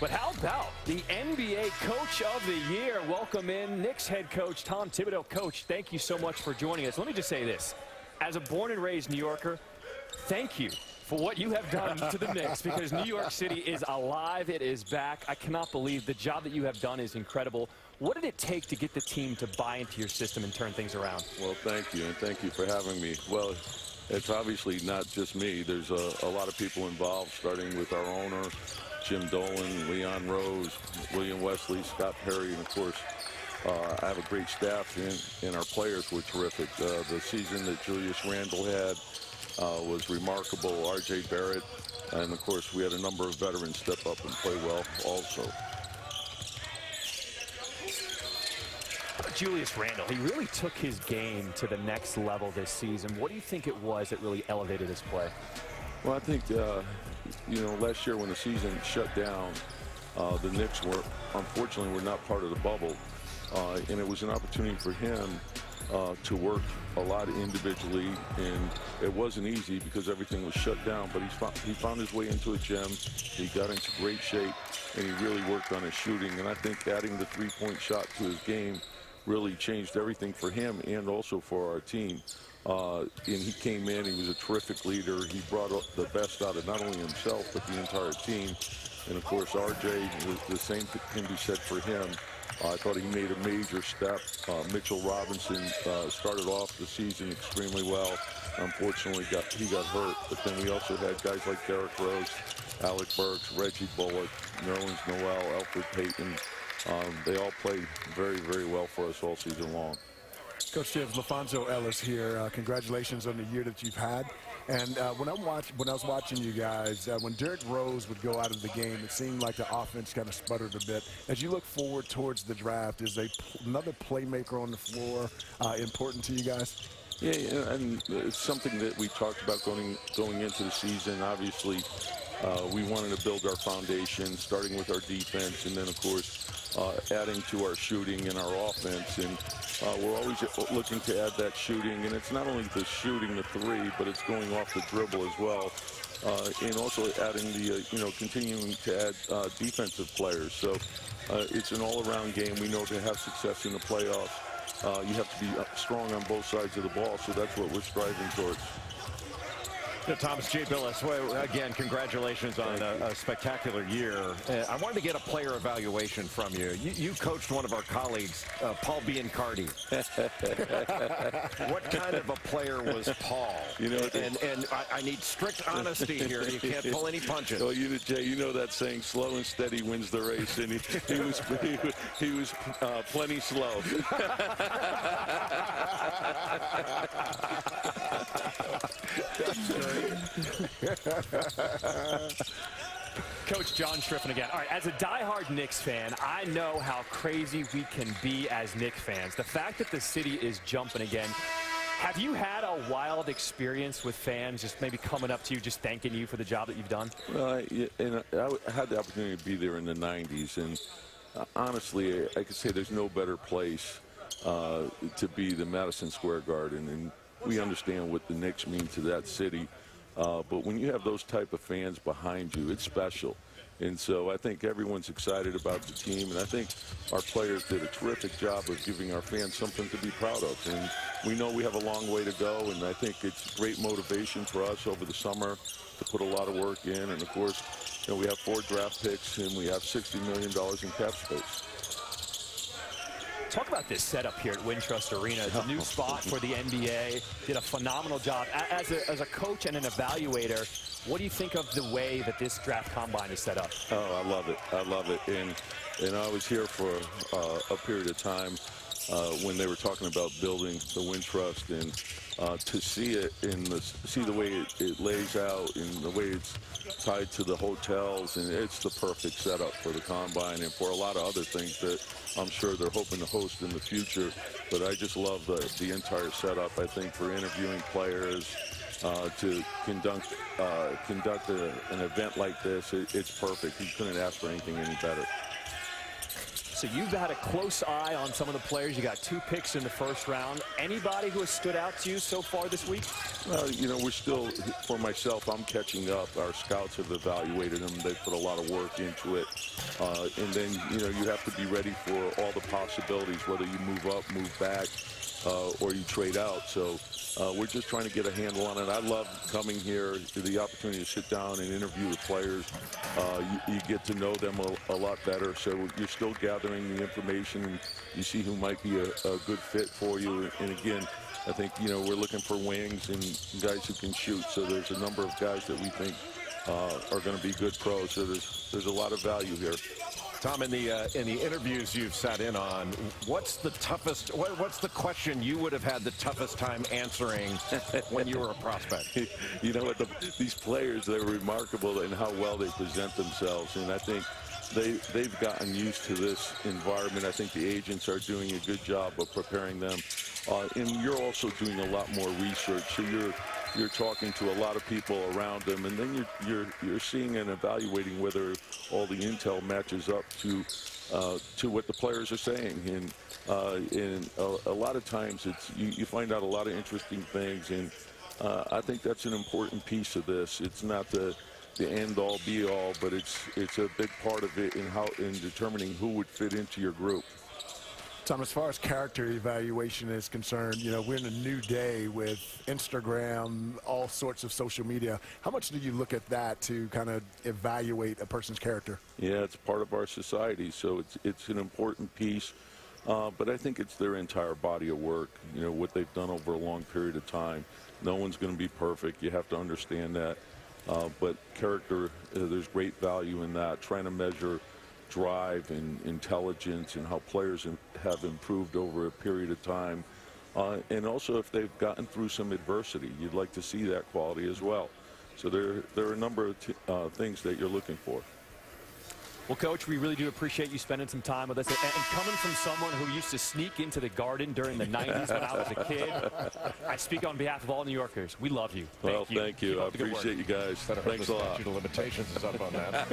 But how about the NBA Coach of the Year? Welcome in Knicks head coach Tom Thibodeau. Coach, thank you so much for joining us. Let me just say this. As a born and raised New Yorker, thank you for what you have done to the Knicks, because New York City is alive. It is back. I cannot believe the job that you have done is incredible. What did it take to get the team to buy into your system and turn things around? Well, thank you, and thank you for having me. Well, it's obviously not just me. There's a lot of people involved, starting with our owner, Jim Dolan, Leon Rose, William Wesley, Scott Perry, and of course, I have a great staff, and our players were terrific. The season that Julius Randle had was remarkable. R.J. Barrett, and of course, we had a number of veterans step up and play well also. Julius Randle, he really took his game to the next level this season. What do you think it was that really elevated his play? Well, I think, you know, last year when the season shut down, the Knicks unfortunately, were not part of the bubble. And it was an opportunity for him to work a lot individually. And it wasn't easy because everything was shut down. But he found his way into a gym. He got into great shape, and he really worked on his shooting. And I think adding the three-point shot to his game really changed everything for him and also for our team. And he came in, he was a terrific leader. He brought the best out of not only himself, but the entire team. And of course, RJ, the same can be said for him. I thought he made a major step. Mitchell Robinson started off the season extremely well. Unfortunately, he got hurt. But then we also had guys like Derrick Rose, Alec Burks, Reggie Bullock, Nerlens Noel, Alfred Payton. They all played very, very well for us all season long. Coach Tibbs, LaFonso Ellis here. Congratulations on the year that you've had. And when I was watching you guys, when Derrick Rose would go out of the game, it seemed like the offense kind of sputtered a bit. As you look forward towards the draft, is another playmaker on the floor important to you guys? Yeah, and it's something that we talked about going into the season. Obviously, we wanted to build our foundation, starting with our defense, and then, of course, adding to our shooting and our offense. And we're always looking to add that shooting. And it's not only the shooting the three, but it's going off the dribble as well. And also adding the, continuing to add defensive players. So it's an all-around game. We know to have success in the playoffs, you have to be strong on both sides of the ball. So that's what we're striving towards. Thomas J. Billis, well, again, congratulations on a spectacular year. I wanted to get a player evaluation from you. You coached one of our colleagues, Paul Biancardi. What kind of a player was Paul? And I need strict honesty here. You can't pull any punches. Well, Jay, you know that saying, slow and steady wins the race, and he was plenty slow. Coach John Striffen again. All right, as a diehard Knicks fan, I know how crazy we can be as Knicks fans. The fact that the city is jumping again, have you had a wild experience with fans just maybe coming up to you, just thanking you for the job that you've done? Well, I had the opportunity to be there in the 90s, and honestly, I could say there's no better place to be the Madison Square Garden, and we understand what the Knicks mean to that city. But when you have those type of fans behind you, it's special. And so I think everyone's excited about the team, and I think our players did a terrific job of giving our fans something to be proud of. And we know we have a long way to go, and I think it's great motivation for us over the summer to put a lot of work in. And, of course, we have 4 draft picks, and we have $60 million in cap space. Talk about this setup here at Wintrust Arena. It's a new spot for the NBA. Did a phenomenal job. As a coach and an evaluator, what do you think of the way that this draft combine is set up? Oh, I love it. I love it. And I was here for a period of time when they were talking about building the Wintrust, and to see it see the way it lays out and the way it's tied to the hotels, and it's the perfect setup for the combine and for a lot of other things that I'm sure they're hoping to host in the future. But I just love the entire setup. I think for interviewing players, to conduct an event like this, it's perfect. You couldn't ask for anything any better. So you've had a close eye on some of the players. You got 2 picks in the first round. Anybody who has stood out to you so far this week? You know, we're still, for myself, I'm catching up. Our scouts have evaluated them. They put a lot of work into it. And then, you know, you have to be ready for all the possibilities, whether you move up, move back, or you trade out. So we're just trying to get a handle on it. I love coming here, the opportunity to sit down and interview the players. You get to know them a lot better. So you're still gathering the information, and you see who might be a good fit for you. And again, I think, you know, we're looking for wings and guys who can shoot. So there's a number of guys that we think are going to be good pros. So there's a lot of value here. Tom, in the interviews you've sat in on, what's the toughest? What's the question you would have had the toughest time answering when you were a prospect? You know what? These players, they're remarkable in how well they present themselves, and I think they've gotten used to this environment. I think the agents are doing a good job of preparing them, and you're also doing a lot more research. So you're talking to a lot of people around them, and then you're seeing and evaluating whether all the intel matches up to what the players are saying. And a lot of times you find out a lot of interesting things, and I think that's an important piece of this. It's not the end all be all, but it's a big part of it in determining who would fit into your group. Tom, as far as character evaluation is concerned, you know, we're in a new day with Instagram, all sorts of social media. How much do you look at that to kind of evaluate a person's character? Yeah, it's part of our society, so it's an important piece. But I think it's their entire body of work, you know, what they've done over a long period of time. No one's going to be perfect. You have to understand that. But character, there's great value in that, trying to measure drive and intelligence and how players have improved over a period of time. And also if they've gotten through some adversity, you'd like to see that quality as well. So there are a number of things that you're looking for. Well, Coach, we really do appreciate you spending some time with us. And coming from someone who used to sneak into the Garden during the 90s when I was a kid, I speak on behalf of all New Yorkers. We love you. Thank you. I appreciate you guys. Thanks a lot. Limitations is up on that.